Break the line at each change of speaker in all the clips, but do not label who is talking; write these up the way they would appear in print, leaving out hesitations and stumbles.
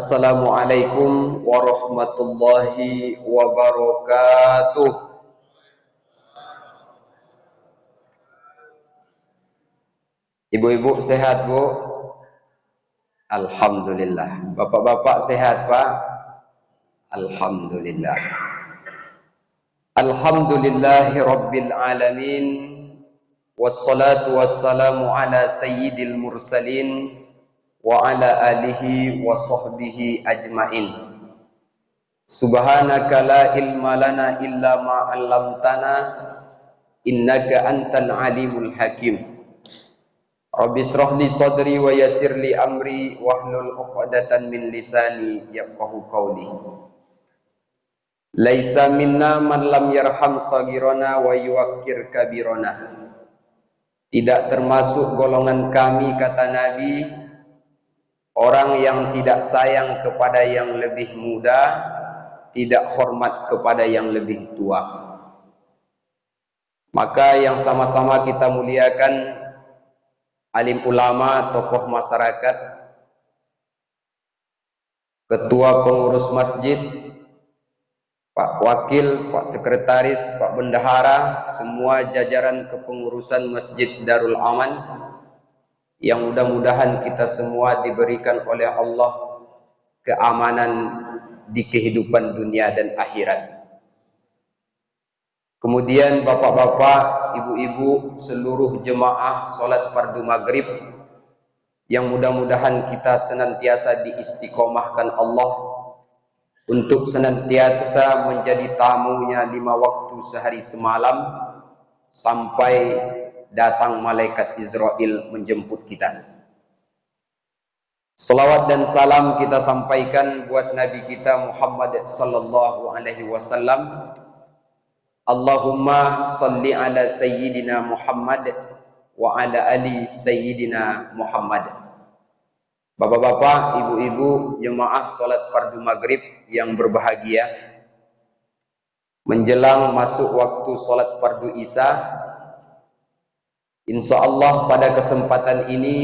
Assalamualaikum warahmatullahi wabarakatuh. Ibu-ibu sehat, Bu? Alhamdulillah. Bapak-bapak sehat, Pak? Alhamdulillah. Alhamdulillahi rabbil alamin. Wassalatu wassalamu ala sayyidil mursalin wa ala alihi wa sahbihi ajmain. Subhanaka la ilma lana illa ma 'allamtana innaka antal alimul hakim. Rabbi shrah li sadri wa yassir li amri wahlul 'uqdatan min lisani yafqahu qawli. Laisa minna man lam yarham sagirana wa yuwaqqir kabirana. Tidak termasuk golongan kami, kata Nabi, orang yang tidak sayang kepada yang lebih muda, tidak hormat kepada yang lebih tua. Maka yang sama-sama kita muliakan, alim ulama, tokoh masyarakat, ketua pengurus masjid, Pak Wakil, Pak Sekretaris, Pak Bendahara, semua jajaran kepengurusan Masjid Darul Aman, yang mudah-mudahan kita semua diberikan oleh Allah keamanan di kehidupan dunia dan akhirat. Kemudian bapak-bapak, ibu-ibu, seluruh jemaah sholat fardu maghrib, yang mudah-mudahan kita senantiasa diistiqomahkan Allah untuk senantiasa menjadi tamunya 5 waktu sehari semalam sampai datang malaikat Israel menjemput kita. Salawat dan salam kita sampaikan buat Nabi kita Muhammad sallallahu alaihi wasallam. Allahumma salli ala sayyidina Muhammad wa ala ali sayyidina Muhammad. Bapak-bapak, ibu-ibu, jemaah salat fardu maghrib yang berbahagia, menjelang masuk waktu salat fardu isya, insyaallah pada kesempatan ini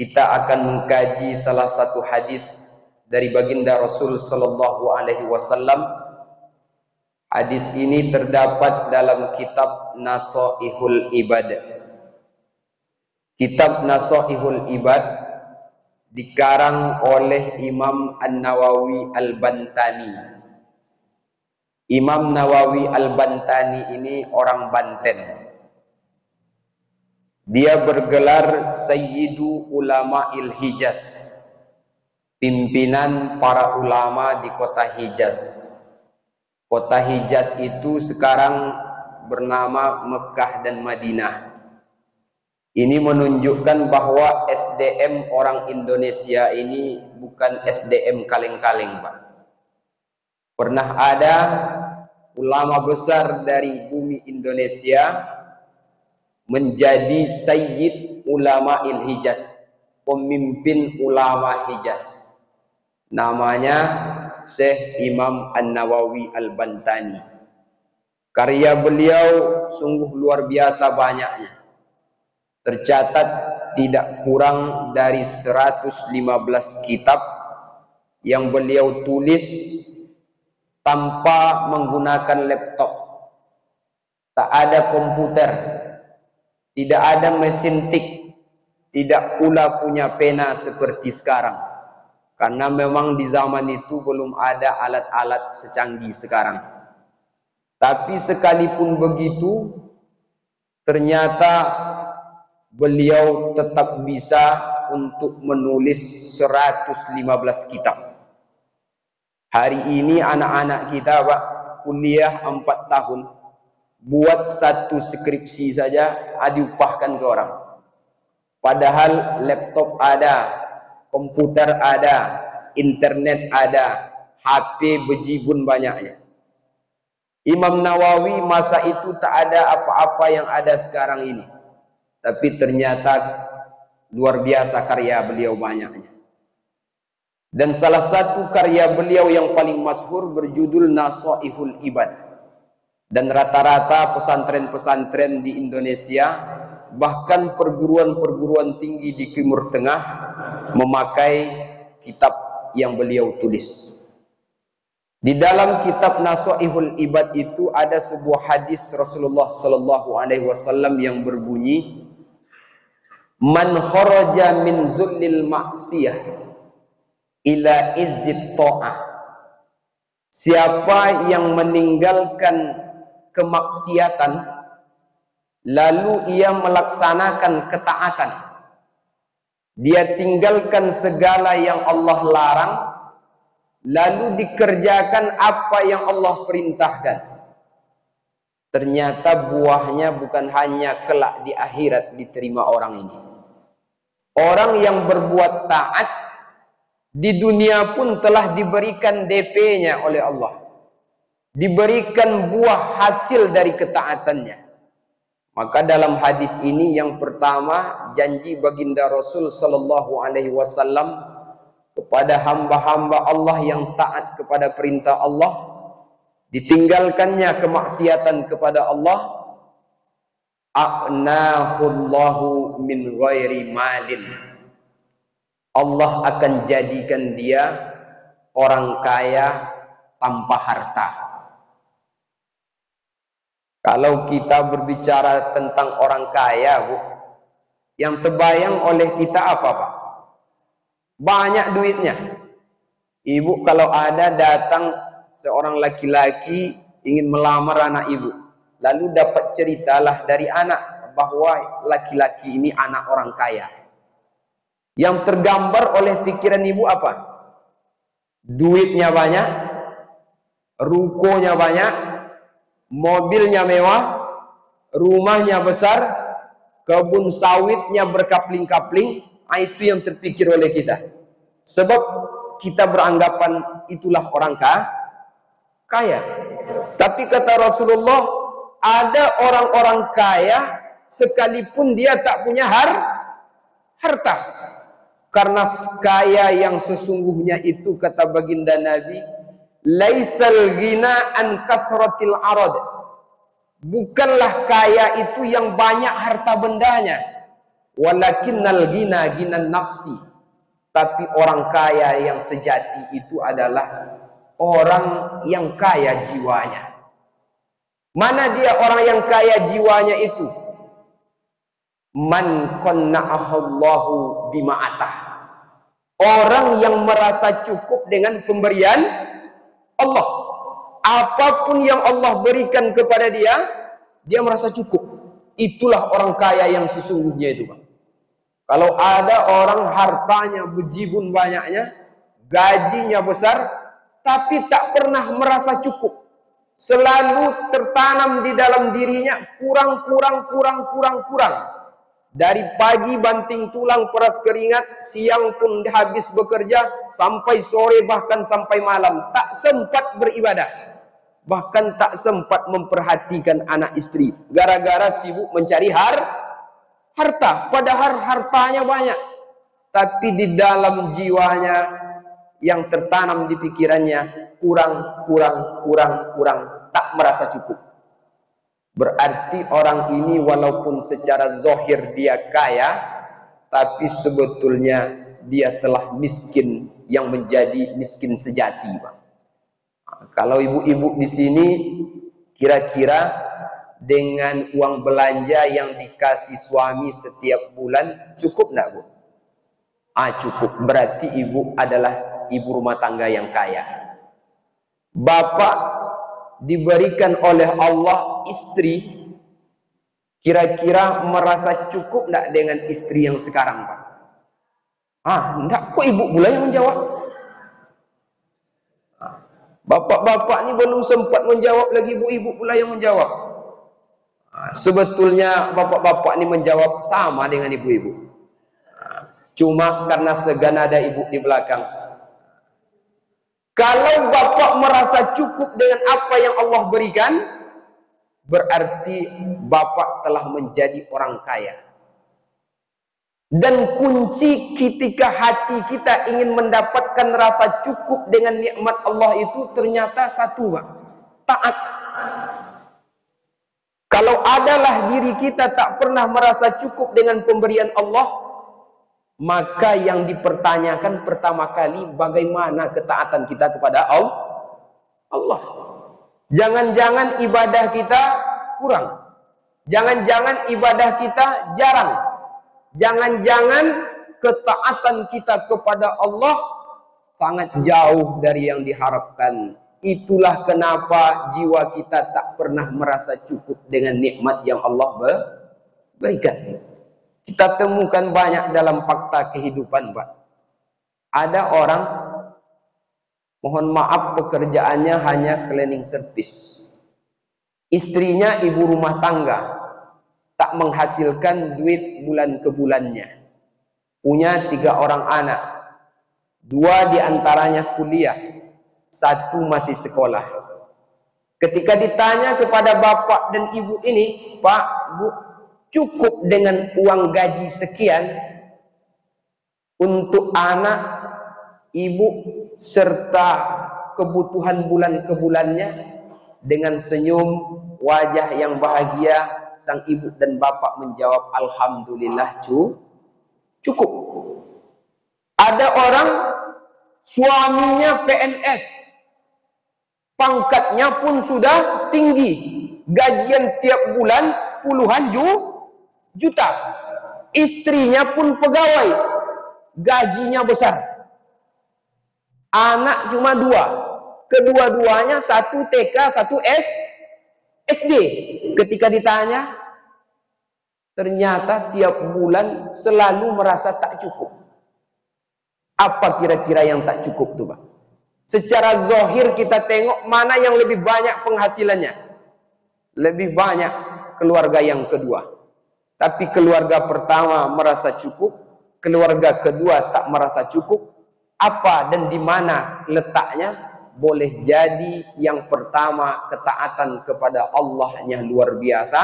kita akan mengkaji salah satu hadis dari baginda Rasul sallallahu alaihi wasallam. Hadis ini terdapat dalam kitab Nasaihul Ibad. Kitab Nasaihul Ibad dikarang oleh Imam An-Nawawi Al-Bantani. Imam Nawawi Al-Bantani ini orang Banten. Dia bergelar Sayyidu Ulama'il Hijaz, pimpinan para ulama di kota Hijaz. Kota Hijaz itu sekarang bernama Mekah dan Madinah. Ini menunjukkan bahwa SDM orang Indonesia ini bukan SDM kaleng-kaleng, Pak. Pernah ada ulama besar dari bumi Indonesia menjadi Sayyid Ulama'il Hijaz, pemimpin ulama Hijaz. Namanya Syekh Imam An-Nawawi Al-Bantani. Karya beliau sungguh luar biasa banyaknya. Tercatat tidak kurang dari 115 kitab yang beliau tulis tanpa menggunakan laptop. Tak ada komputer, tidak ada mesin tik, tidak pula punya pena seperti sekarang. Karena memang di zaman itu belum ada alat-alat secanggih sekarang. Tapi sekalipun begitu, ternyata beliau tetap bisa untuk menulis 115 kitab. Hari ini anak-anak kita, Pak, kuliah 4 tahun, buat satu skripsi saja diupahkan ke orang. Padahal laptop ada, komputer ada, internet ada, HP bejibun banyaknya. Imam Nawawi masa itu tak ada apa-apa yang ada sekarang ini. Tapi ternyata luar biasa karya beliau banyaknya. Dan salah satu karya beliau yang paling masyhur berjudul Nasaihul Ibad. Dan rata-rata pesantren-pesantren di Indonesia, bahkan perguruan-perguruan tinggi di Timur Tengah, memakai kitab yang beliau tulis. Di dalam kitab Nasaihul Ibad itu ada sebuah hadis Rasulullah sallallahu alaihi wasallam yang berbunyi, "Man kharaja min zullil ma'siyah ila izzit ta'ah." Siapa yang meninggalkan kemaksiatan lalu ia melaksanakan ketaatan, dia tinggalkan segala yang Allah larang, lalu dikerjakan apa yang Allah perintahkan, ternyata buahnya bukan hanya kelak di akhirat diterima orang ini. Orang yang berbuat taat di dunia pun telah diberikan DP-nya oleh Allah, diberikan buah hasil dari ketaatannya. Maka dalam hadis ini yang pertama, janji baginda Rasul sallallahu alaihi wasallam kepada hamba-hamba Allah yang taat kepada perintah Allah, ditinggalkannya kemaksiatan kepada Allah, a'nahullahu min ghairi malin, Allah akan jadikan dia orang kaya tanpa harta. Kalau kita berbicara tentang orang kaya, Bu, yang terbayang oleh kita apa, Pak? Banyak duitnya. Ibu kalau ada datang seorang laki-laki ingin melamar anak ibu, lalu dapat ceritalah dari anak bahwa laki-laki ini anak orang kaya. Yang tergambar oleh pikiran ibu apa? Duitnya banyak, rukonya banyak, mobilnya mewah, rumahnya besar, kebun sawitnya berkapling-kapling. Itu yang terpikir oleh kita. Sebab kita beranggapan itulah orang kaya. Tapi kata Rasulullah, ada orang-orang kaya sekalipun dia tak punya harta. Karena kaya yang sesungguhnya itu, kata baginda Nabi, laisal ghina an kasratil arad. Bukanlah kaya itu yang banyak harta bendanya, walakinnal ghina ghinan nafsi. Tapi orang kaya yang sejati itu adalah orang yang kaya jiwanya. Mana dia orang yang kaya jiwanya itu? Man qanna'ahallahu bima atah. Orang yang merasa cukup dengan pemberian Allah. Apapun yang Allah berikan kepada dia, dia merasa cukup. Itulah orang kaya yang sesungguhnya itu, Pak. Kalau ada orang hartanya bejibun banyaknya, gajinya besar, tapi tak pernah merasa cukup. Selalu tertanam di dalam dirinya kurang. Dari pagi banting tulang peras keringat, siang pun habis bekerja, sampai sore bahkan sampai malam. Tak sempat beribadah. Bahkan tak sempat memperhatikan anak istri. Gara-gara sibuk mencari harta. Padahal hartanya banyak. Tapi di dalam jiwanya yang tertanam di pikirannya kurang. Tak merasa cukup. Berarti orang ini walaupun secara zahir dia kaya, tapi sebetulnya dia telah miskin yang menjadi miskin sejati, Pak. Kalau ibu-ibu di sini kira-kira dengan uang belanja yang dikasih suami setiap bulan cukup enggak, Bu? Cukup. Berarti ibu adalah ibu rumah tangga yang kaya. Bapak diberikan oleh Allah istri, kira-kira merasa cukup enggak dengan istri yang sekarang, Pak? Enggak, kok ibu pula yang menjawab? Bapak-bapak ini belum sempat menjawab lagi, ibu pula yang menjawab. Sebetulnya bapak-bapak ini menjawab sama dengan ibu-ibu. Cuma karena segan ada ibu di belakang. Kalau bapak merasa cukup dengan apa yang Allah berikan, berarti bapak telah menjadi orang kaya. Dan kunci ketika hati kita ingin mendapatkan rasa cukup dengan nikmat Allah itu ternyata satu, Pak. Taat. Kalau adalah diri kita tak pernah merasa cukup dengan pemberian Allah, maka yang dipertanyakan pertama kali bagaimana ketaatan kita kepada Allah. Jangan-jangan ibadah kita kurang. Jangan-jangan ibadah kita jarang. Jangan-jangan ketaatan kita kepada Allah sangat jauh dari yang diharapkan. Itulah kenapa jiwa kita tak pernah merasa cukup dengan nikmat yang Allah berikan. Kita temukan banyak dalam fakta kehidupan, Pak. Ada orang, mohon maaf, pekerjaannya hanya cleaning service. Istrinya ibu rumah tangga, tak menghasilkan duit bulan ke bulannya. Punya 3 orang anak, 2 diantaranya kuliah, 1 masih sekolah. Ketika ditanya kepada bapak dan ibu ini, Pak, Bu, cukup dengan uang gaji sekian untuk anak, ibu, serta kebutuhan bulan ke bulannya? Dengan senyum wajah yang bahagia, sang ibu dan bapak menjawab, alhamdulillah cukup. Ada orang suaminya PNS, pangkatnya pun sudah tinggi, gajian tiap bulan puluhan juta. Istrinya pun pegawai, gajinya besar. Anak cuma 2. Kedua-duanya 1 TK, 1 SD. Ketika ditanya, ternyata tiap bulan selalu merasa tak cukup. Apa kira-kira yang tak cukup tuh, Pak? Secara zahir kita tengok mana yang lebih banyak penghasilannya. Lebih banyak keluarga yang kedua. Tapi keluarga pertama merasa cukup, keluarga kedua tak merasa cukup. Apa dan di mana letaknya? Boleh jadi yang pertama ketaatan kepada Allah-Nya luar biasa,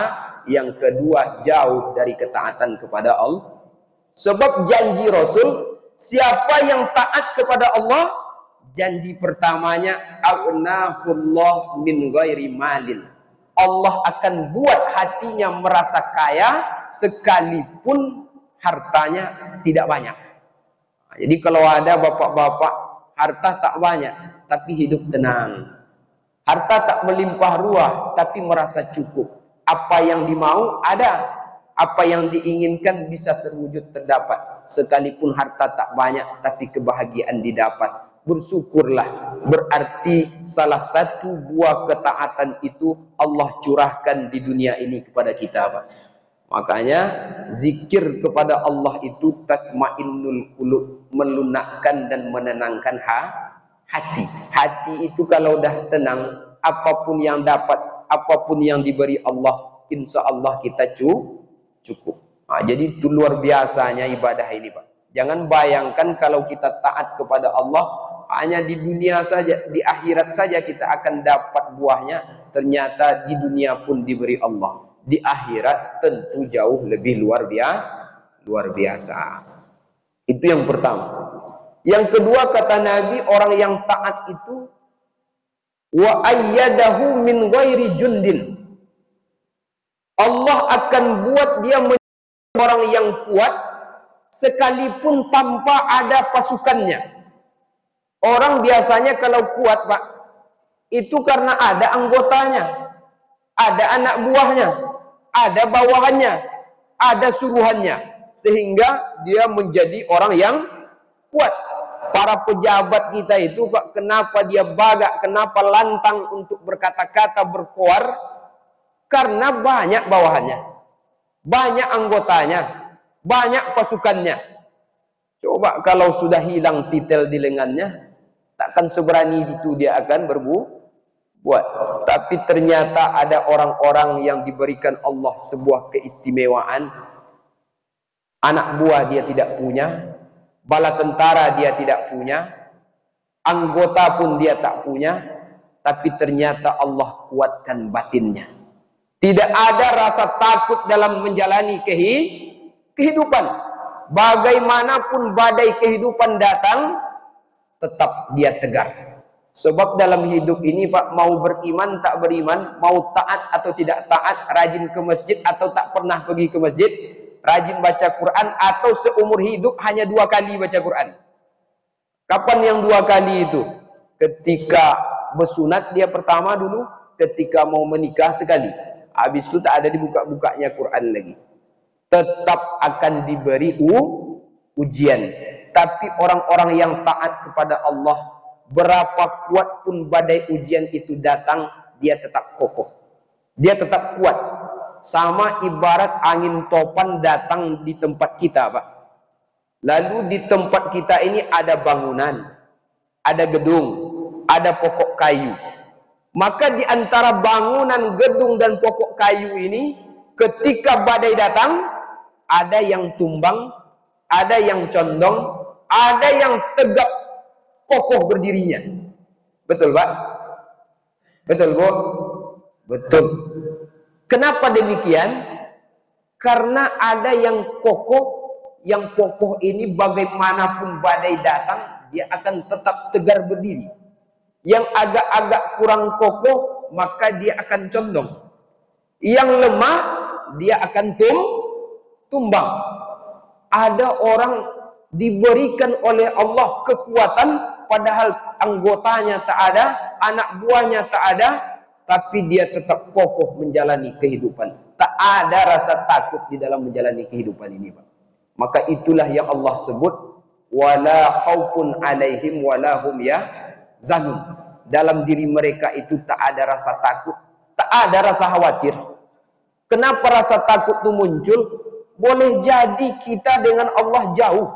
yang kedua jauh dari ketaatan kepada Allah. Sebab janji Rasul, siapa yang taat kepada Allah, janji pertamanya, aghnahullah min ghairi malin. Allah akan buat hatinya merasa kaya sekalipun hartanya tidak banyak. Jadi kalau ada bapak-bapak harta tak banyak tapi hidup tenang, harta tak melimpah ruah tapi merasa cukup, apa yang dimau ada, apa yang diinginkan bisa terwujud terdapat, sekalipun harta tak banyak tapi kebahagiaan didapat, bersyukurlah, berarti salah satu buah ketaatan itu Allah curahkan di dunia ini kepada kita, Pak. Makanya zikir kepada Allah itu tatmainnul qulub, melunakkan dan menenangkan hati. Hati itu kalau dah tenang, apapun yang dapat, apapun yang diberi Allah, insya Allah kita cukup. Nah, jadi itu luar biasanya ibadah ini, Pak. Jangan bayangkan kalau kita taat kepada Allah hanya di dunia saja, di akhirat saja kita akan dapat buahnya. Ternyata di dunia pun diberi Allah, di akhirat tentu jauh lebih luar biasa. Itu yang pertama. Yang kedua, kata Nabi, orang yang taat itu wa ayyadahu min ghairi jundin. Allah akan buat dia menjadi orang yang kuat sekalipun tanpa ada pasukannya. Orang biasanya kalau kuat, Pak, itu karena ada anggotanya, ada anak buahnya, ada bawahannya, ada suruhannya, sehingga dia menjadi orang yang kuat. Para pejabat kita itu, Pak, kenapa dia bagak, kenapa lantang untuk berkata-kata, berkoar? Karena banyak bawahannya, banyak anggotanya, banyak pasukannya. Coba kalau sudah hilang titel di lengannya, takkan seberani itu dia akan berbuat. Tapi ternyata ada orang-orang yang diberikan Allah sebuah keistimewaan. Anak buah dia tidak punya, bala tentara dia tidak punya, anggota pun dia tak punya, tapi ternyata Allah kuatkan batinnya. Tidak ada rasa takut dalam menjalani kehidupan. Bagaimanapun badai kehidupan datang, tetap dia tegar. Sebab dalam hidup ini, Pak, mau beriman tak beriman, mau taat atau tidak taat, rajin ke masjid atau tak pernah pergi ke masjid, rajin baca Quran, atau seumur hidup hanya 2 kali baca Quran? Kapan yang 2 kali itu? Ketika bersunat dia pertama dulu, ketika mau menikah sekali. Habis itu tak ada dibuka-bukanya Quran lagi. Tetap akan diberi ujian. Tapi orang-orang yang taat kepada Allah, berapa kuat pun badai ujian itu datang, dia tetap kokoh. Dia tetap kuat. Sama ibarat angin topan datang di tempat kita, Pak. Lalu di tempat kita ini ada bangunan, ada gedung, ada pokok kayu. Maka di antara bangunan, gedung, dan pokok kayu ini, ketika badai datang, ada yang tumbang, ada yang condong, ada yang tegak kokoh berdirinya. Betul, Pak? Betul, Bu? Betul. Kenapa demikian? Karena ada yang kokoh. Yang kokoh ini bagaimanapun badai datang, dia akan tetap tegar berdiri. Yang agak-agak kurang kokoh, maka dia akan condong. Yang lemah, dia akan tumbang. Ada orang diberikan oleh Allah kekuatan, padahal anggotanya tak ada, anak buahnya tak ada, tapi dia tetap kokoh menjalani kehidupan. Tak ada rasa takut di dalam menjalani kehidupan ini, Pak. Maka itulah yang Allah sebut wala khaufun alaihim wala hum yahzanun. Dalam diri mereka itu tak ada rasa takut, tak ada rasa khawatir. Kenapa rasa takut itu muncul? Boleh jadi kita dengan Allah jauh,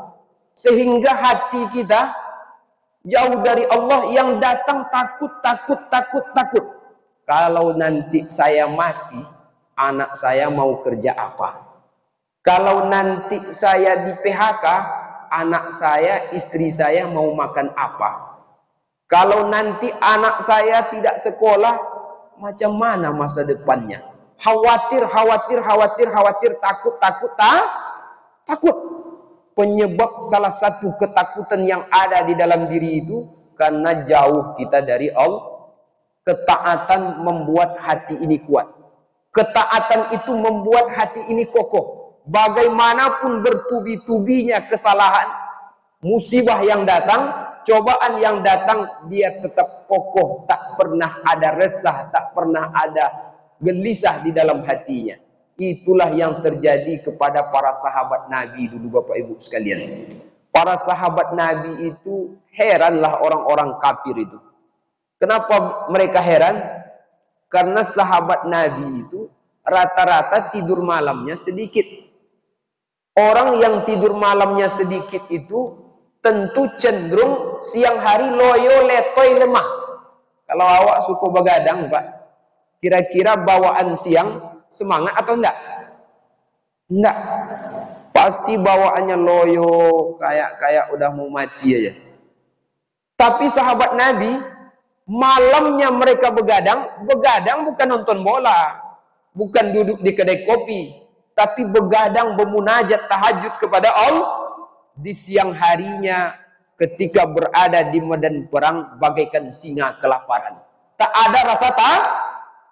sehingga hati kita jauh dari Allah, yang datang takut. Kalau nanti saya mati, anak saya mau kerja apa? Kalau nanti saya di PHK, anak saya, istri saya mau makan apa? Kalau nanti anak saya tidak sekolah, macam mana masa depannya? Khawatir, takut. Penyebab salah satu ketakutan yang ada di dalam diri itu karena jauh kita dari Allah. Ketaatan membuat hati ini kuat. Ketaatan itu membuat hati ini kokoh. Bagaimanapun bertubi-tubinya kesalahan, musibah yang datang, cobaan yang datang, dia tetap kokoh, tak pernah ada resah, tak pernah ada gelisah di dalam hatinya. Itulah yang terjadi kepada para sahabat Nabi dulu, Bapak Ibu sekalian. Para sahabat Nabi itu heranlah orang-orang kafir itu. Kenapa mereka heran? Karena sahabat Nabi itu rata-rata tidur malamnya sedikit. Orang yang tidur malamnya sedikit itu tentu cenderung siang hari loyo, letoy, lemah. Kalau awak suka begadang, Pak, kira-kira bawaan siang semangat atau enggak? Enggak. Pasti bawaannya loyo, kayak udah mau mati aja. Tapi sahabat Nabi, malamnya mereka begadang bukan nonton bola, bukan duduk di kedai kopi, tapi begadang bermunajat tahajud kepada Allah. Di siang harinya ketika berada di medan perang bagaikan singa kelaparan. Tak ada rasa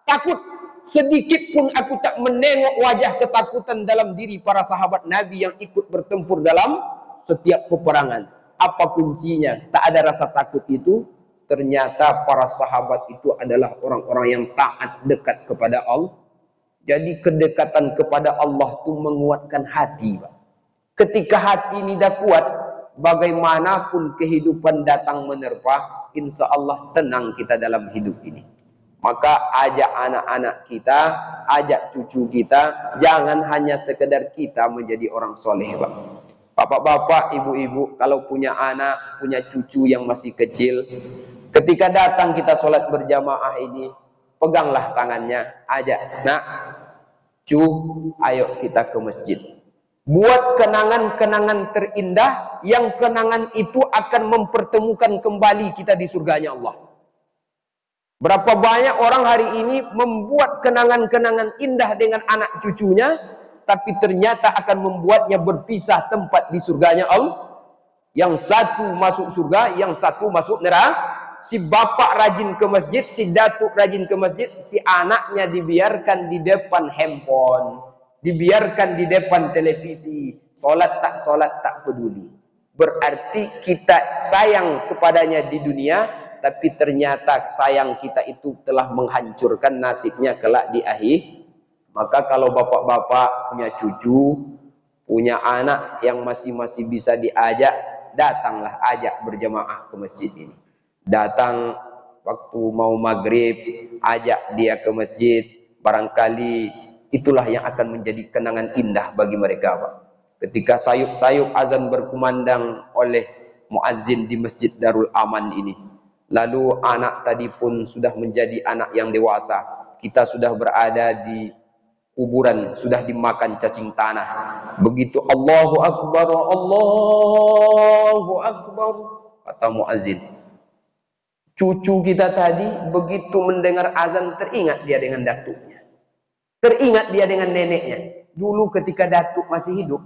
takut. Sedikit pun aku tak menengok wajah ketakutan dalam diri para sahabat Nabi yang ikut bertempur dalam setiap peperangan. Apa kuncinya? Tak ada rasa takut itu. Ternyata para sahabat itu adalah orang-orang yang taat, dekat kepada Allah. Jadi kedekatan kepada Allah itu menguatkan hati, Pak. Ketika hati ini dah kuat, bagaimanapun kehidupan datang menerpa, insya Allah tenang kita dalam hidup ini. Maka ajak anak-anak kita, ajak cucu kita, jangan hanya sekedar kita menjadi orang soleh, Pak. Bapak-bapak, ibu-ibu, kalau punya anak, punya cucu yang masih kecil, ketika datang kita sholat berjamaah ini, peganglah tangannya, ajak, nak, cu, ayo kita ke masjid. Buat kenangan-kenangan terindah, yang kenangan itu akan mempertemukan kembali kita di surganya Allah. Berapa banyak orang hari ini membuat kenangan-kenangan indah dengan anak cucunya, tapi ternyata akan membuatnya berpisah tempat di surganya Allah. Yang satu masuk surga, yang satu masuk neraka. Si bapak rajin ke masjid, si datuk rajin ke masjid, si anaknya dibiarkan di depan handphone, dibiarkan di depan televisi, solat tak peduli. Berarti kita sayang kepadanya di dunia, tapi ternyata sayang kita itu telah menghancurkan nasibnya kelak di akhir. Maka kalau bapak-bapak punya cucu, punya anak yang masih bisa diajak, datanglah ajak berjamaah ke masjid ini. Datang waktu mau maghrib, ajak dia ke masjid. Barangkali itulah yang akan menjadi kenangan indah bagi mereka, Pak. Ketika sayup-sayup azan berkumandang oleh muazzin di Masjid Darul Aman ini, lalu anak tadi pun sudah menjadi anak yang dewasa. Kita sudah berada di kuburan, sudah dimakan cacing tanah. Begitu Allahu Akbar, Allahu Akbar, kata muazzin, cucu kita tadi begitu mendengar azan teringat dia dengan datuknya, teringat dia dengan neneknya. Dulu ketika datuk masih hidup,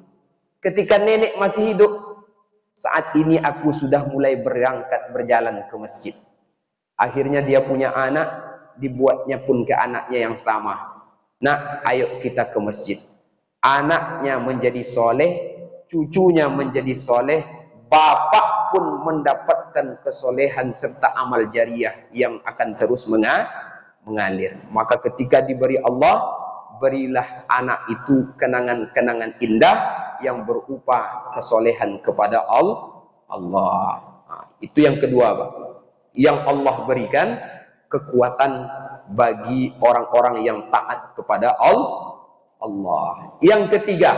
ketika nenek masih hidup, saat ini aku sudah mulai berangkat berjalan ke masjid. Akhirnya dia punya anak, dibuatnya pun ke anaknya yang sama. Nak, ayo kita ke masjid. Anaknya menjadi soleh, cucunya menjadi soleh, bapak pun mendapatkan kesolehan serta amal jariah yang akan terus mengalir. Maka ketika diberi Allah, berilah anak itu kenangan-kenangan indah yang berupa kesolehan kepada Allah. Nah, itu yang kedua, Pak. Yang Allah berikan kekuatan bagi orang-orang yang taat kepada Allah. Yang ketiga,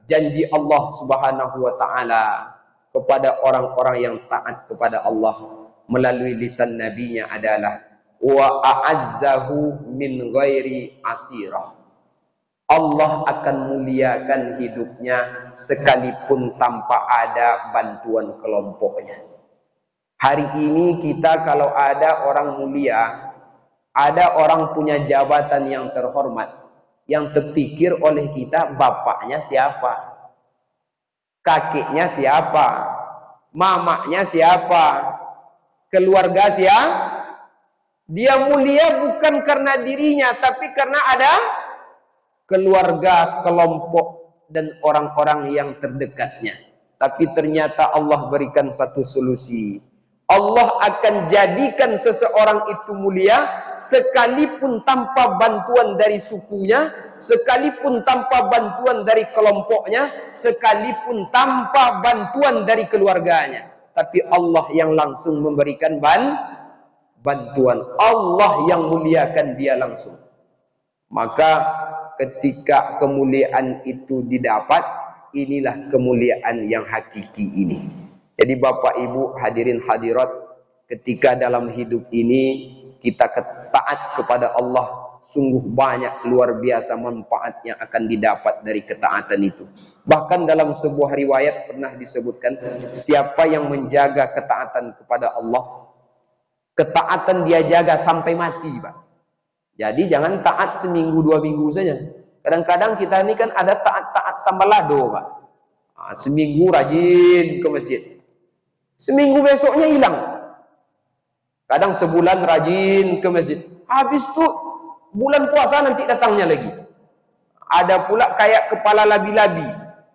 janji Allah Subhanahu wa taala kepada orang-orang yang taat kepada Allah melalui lisan nabinya adalah wa a'azzahu min ghairi asirah. Allah akan muliakan hidupnya sekalipun tanpa ada bantuan kelompoknya. Hari ini kita kalau ada orang mulia, ada orang punya jabatan yang terhormat, yang terpikir oleh kita bapaknya siapa, kakeknya siapa, mamanya siapa, keluarga siapa. Dia mulia bukan karena dirinya, tapi karena ada keluarga, kelompok, dan orang-orang yang terdekatnya. Tapi ternyata Allah berikan satu solusi. Allah akan jadikan seseorang itu mulia sekalipun tanpa bantuan dari sukunya, sekalipun tanpa bantuan dari kelompoknya, sekalipun tanpa bantuan dari keluarganya. Tapi Allah yang langsung memberikan bantuan. Allah yang muliakan dia langsung. Maka ketika kemuliaan itu didapat, inilah kemuliaan yang hakiki ini. Jadi Bapak Ibu hadirin hadirat, ketika dalam hidup ini kita taat kepada Allah, sungguh banyak luar biasa manfaat yang akan didapat dari ketaatan itu. Bahkan dalam sebuah riwayat pernah disebutkan, siapa yang menjaga ketaatan kepada Allah, ketaatan dia jaga sampai mati, Pak. Jadi jangan taat seminggu 2 minggu saja. Kadang-kadang kita ini kan ada taat-taat sambalado, Pak. Seminggu rajin ke masjid, seminggu besoknya hilang. Kadang sebulan rajin ke masjid, habis tuh bulan puasa nanti datangnya lagi. Ada pula kayak kepala labi-labi,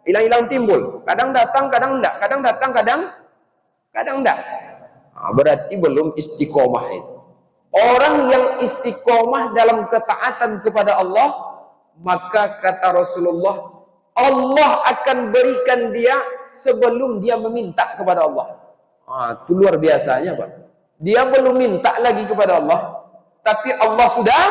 hilang-hilang timbul. Kadang datang, kadang enggak. Kadang datang, kadang enggak. Berarti belum istiqomah itu. Orang yang istiqomah dalam ketaatan kepada Allah, maka kata Rasulullah, Allah akan berikan dia sebelum dia meminta kepada Allah. Itu luar biasanya, Pak. Dia belum minta lagi kepada Allah, tapi Allah sudah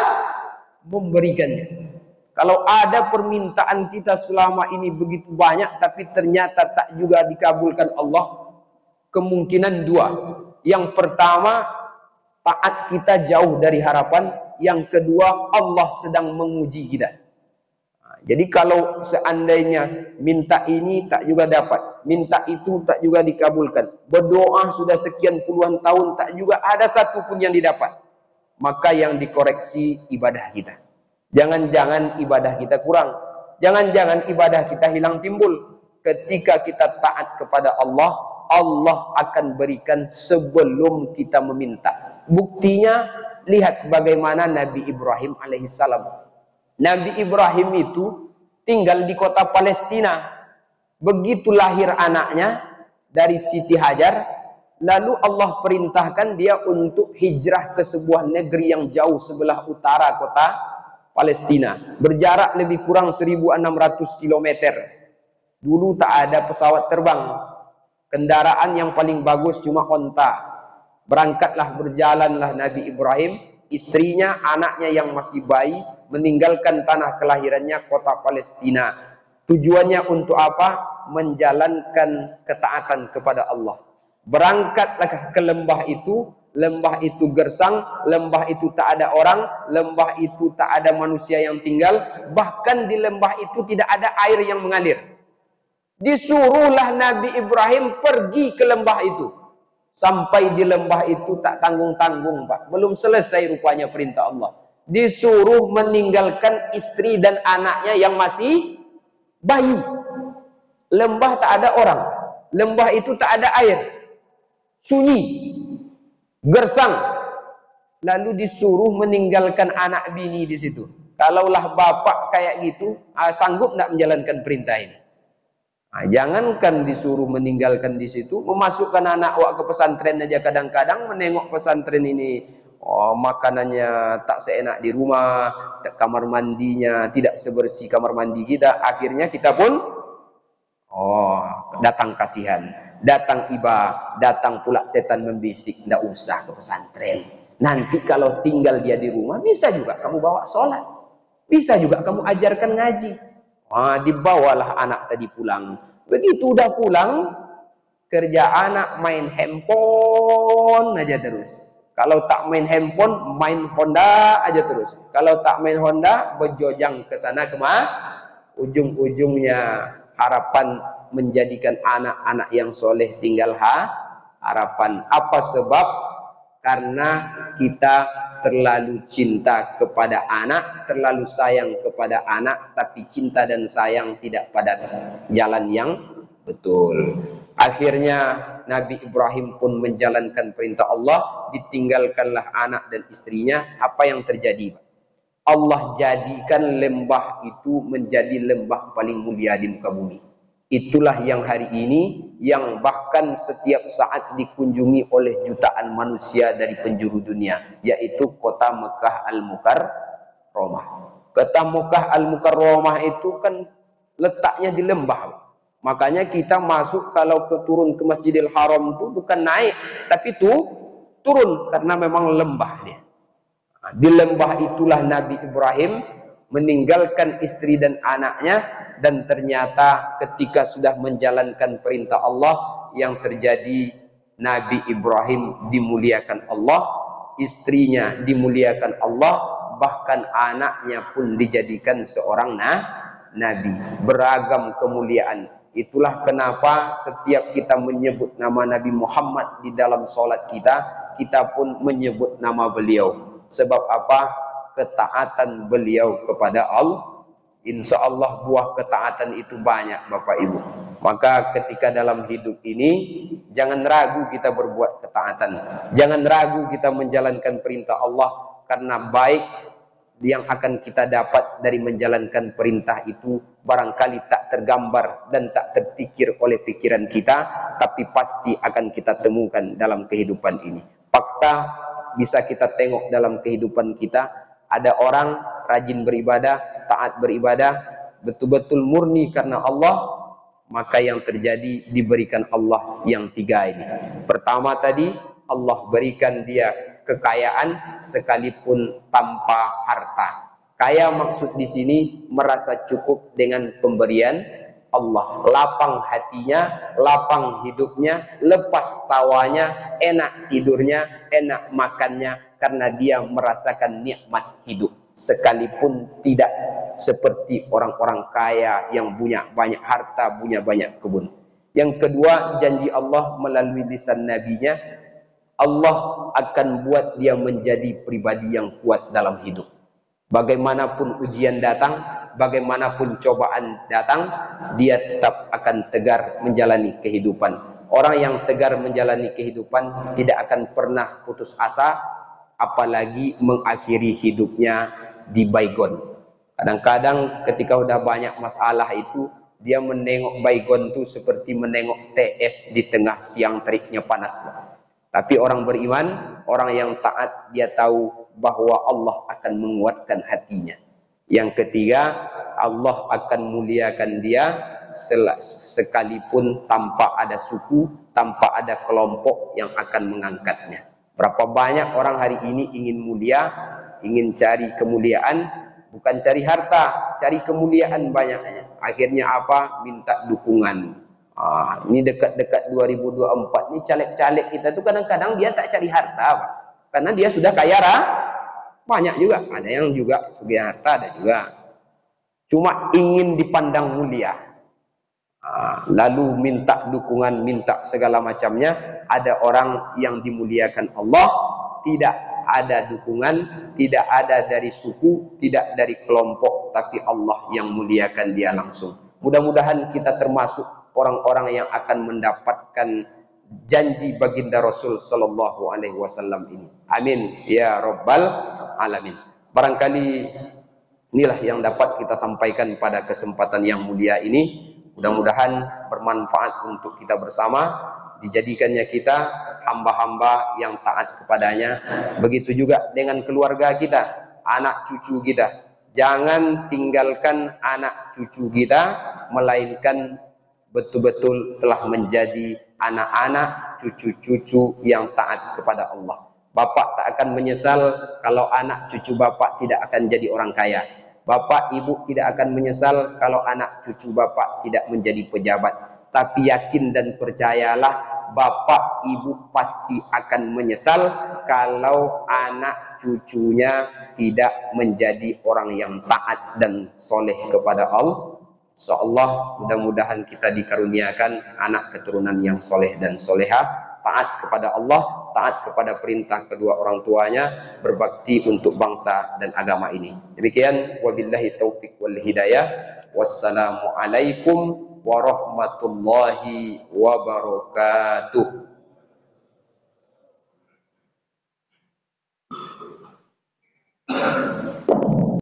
memberikannya. Kalau ada permintaan kita selama ini begitu banyak, tapi ternyata tak juga dikabulkan Allah, kemungkinan dua. Yang pertama, taat kita jauh dari harapan. Yang kedua, Allah sedang menguji kita. Jadi kalau seandainya minta ini tak juga dapat, minta itu tak juga dikabulkan, berdoa sudah sekian puluhan tahun tak juga ada satu pun yang didapat, maka yang dikoreksi ibadah kita. Jangan-jangan ibadah kita kurang, jangan-jangan ibadah kita hilang timbul. Ketika kita taat kepada Allah, Allah akan berikan sebelum kita meminta. Buktinya, lihat bagaimana Nabi Ibrahim alaihissalam. Nabi Ibrahim itu tinggal di kota Palestina. Begitu lahir anaknya dari Siti Hajar, lalu Allah perintahkan dia untuk hijrah ke sebuah negeri yang jauh sebelah utara kota Palestina, berjarak lebih kurang 1600 km. Dulu tak ada pesawat terbang, kendaraan yang paling bagus cuma onta. Berangkatlah, berjalanlah Nabi Ibrahim, istrinya, anaknya yang masih bayi, meninggalkan tanah kelahirannya kota Palestina. Tujuannya untuk apa? Menjalankan ketaatan kepada Allah. Berangkatlah ke lembah itu gersang, lembah itu tak ada orang, lembah itu tak ada manusia yang tinggal, bahkan di lembah itu tidak ada air yang mengalir. Disuruhlah Nabi Ibrahim pergi ke lembah itu. Sampai di lembah itu tak tanggung-tanggung, Pak. Belum selesai rupanya perintah Allah. Disuruh meninggalkan istri dan anaknya yang masih bayi. Lembah tak ada orang. Lembah itu tak ada air. Sunyi. Gersang. Lalu disuruh meninggalkan anak bini di situ. Kalaulah bapak kayak gitu, sanggup tak menjalankan perintah ini? Jangankan disuruh meninggalkan di situ, memasukkan anak wak ke pesantren aja kadang-kadang menengok pesantren ini, makanannya tak seenak di rumah, kamar mandinya tidak sebersih kamar mandi kita, akhirnya kita pun datang kasihan, datang iba, datang pula setan membisik, ndak usah ke pesantren. Nanti kalau tinggal dia di rumah, bisa juga kamu bawa sholat, bisa juga kamu ajarkan ngaji. Dibawalah anak tadi pulang. Begitu udah pulang, kerja anak main handphone aja terus. Kalau tak main handphone, main Honda aja terus. Kalau tak main Honda, berjojang ke sana kemana? Ujung-ujungnya harapan menjadikan anak-anak yang soleh tinggal harapan. Apa sebab? Karena kita terlalu cinta kepada anak, terlalu sayang kepada anak, tapi cinta dan sayang tidak pada jalan yang betul. Akhirnya Nabi Ibrahim pun menjalankan perintah Allah, ditinggalkanlah anak dan istrinya. Apa yang terjadi? Allah jadikan lembah itu menjadi lembah paling mulia di muka bumi. Itulah yang hari ini, yang bahkan setiap saat dikunjungi oleh jutaan manusia dari penjuru dunia, yaitu kota Mekah Al-Mukarramah. Kota Mekah Al-Mukarramah itu kan letaknya di lembah. Makanya kita masuk kalau turun ke Masjidil Haram itu bukan naik, tapi turun karena memang lembah dia. Di lembah itulah Nabi Ibrahim meninggalkan istri dan anaknya. Dan ternyata ketika sudah menjalankan perintah Allah, yang terjadi Nabi Ibrahim dimuliakan Allah, istrinya dimuliakan Allah, bahkan anaknya pun dijadikan seorang nabi. Beragam kemuliaan. Itulah kenapa setiap kita menyebut nama Nabi Muhammad di dalam sholat kita, kita pun menyebut nama beliau. Sebab apa? Ketaatan beliau kepada Allah. Insya Allah buah ketaatan itu banyak, Bapak Ibu. Maka ketika dalam hidup ini, jangan ragu kita berbuat ketaatan. Jangan ragu kita menjalankan perintah Allah. Karena baik yang akan kita dapat dari menjalankan perintah itu barangkali tak tergambar dan tak terpikir oleh pikiran kita, tapi pasti akan kita temukan dalam kehidupan ini. Fakta bisa kita tengok dalam kehidupan kita. Ada orang rajin beribadah, taat beribadah, betul-betul murni karena Allah, maka yang terjadi diberikan Allah yang tiga ini. Pertama tadi, Allah berikan dia kekayaan sekalipun tanpa harta. Kaya maksud di sini merasa cukup dengan pemberian Allah. Lapang hatinya, lapang hidupnya, lepas tawanya, enak tidurnya, enak makannya, karena dia merasakan nikmat hidup. Sekalipun tidak seperti orang-orang kaya yang punya banyak harta, punya banyak kebun. Yang kedua, janji Allah melalui lisan nabinya, Allah akan buat dia menjadi pribadi yang kuat dalam hidup. Bagaimanapun ujian datang, bagaimanapun cobaan datang, dia tetap akan tegar menjalani kehidupan. Orang yang tegar menjalani kehidupan tidak akan pernah putus asa, apalagi mengakhiri hidupnya di baygon. Kadang-kadang ketika udah banyak masalah itu, dia menengok baygon tuh seperti menengok TS di tengah siang teriknya panas. Tapi orang beriman, orang yang taat, dia tahu bahwa Allah akan menguatkan hatinya. Yang ketiga, Allah akan muliakan dia sekalipun tanpa ada suku, tanpa ada kelompok yang akan mengangkatnya. Berapa banyak orang hari ini ingin mulia, ingin cari kemuliaan, bukan cari harta, cari kemuliaan banyaknya. Akhirnya apa? Minta dukungan. Ini dekat-dekat 2024 ini caleg-caleg kita tuh kadang-kadang dia tak cari harta, Pak. Karena dia sudah kaya banyak juga. Ada yang juga sugih harta, ada juga. Cuma ingin dipandang mulia. Lalu minta dukungan, minta segala macamnya. Ada orang yang dimuliakan Allah, tidak ada dukungan, tidak ada dari suku, tidak dari kelompok, tapi Allah yang muliakan dia langsung. Mudah-mudahan kita termasuk orang-orang yang akan mendapatkan janji baginda Rasul sallallahu alaihi wasallam ini. Amin ya rabbal alamin. Barangkali inilah yang dapat kita sampaikan pada kesempatan yang mulia ini. Mudah-mudahan bermanfaat untuk kita bersama, dijadikannya kita hamba-hamba yang taat kepadanya. Begitu juga dengan keluarga kita, anak cucu kita. Jangan tinggalkan anak cucu kita, melainkan betul-betul telah menjadi anak-anak cucu-cucu yang taat kepada Allah. Bapak tak akan menyesal kalau anak cucu bapak tidak akan jadi orang kaya. Bapak ibu tidak akan menyesal kalau anak cucu bapak tidak menjadi pejabat. Tapi yakin dan percayalah, bapak ibu pasti akan menyesal kalau anak cucunya tidak menjadi orang yang taat dan soleh kepada Allah. Insyaallah mudah-mudahan kita dikaruniakan anak keturunan yang soleh dan soleha, taat kepada Allah, taat kepada perintah kedua orang tuanya, berbakti untuk bangsa dan agama ini. Demikian, wabillahi taufiq wal hidayah. Wassalamualaikum warahmatullahi wabarakatuh.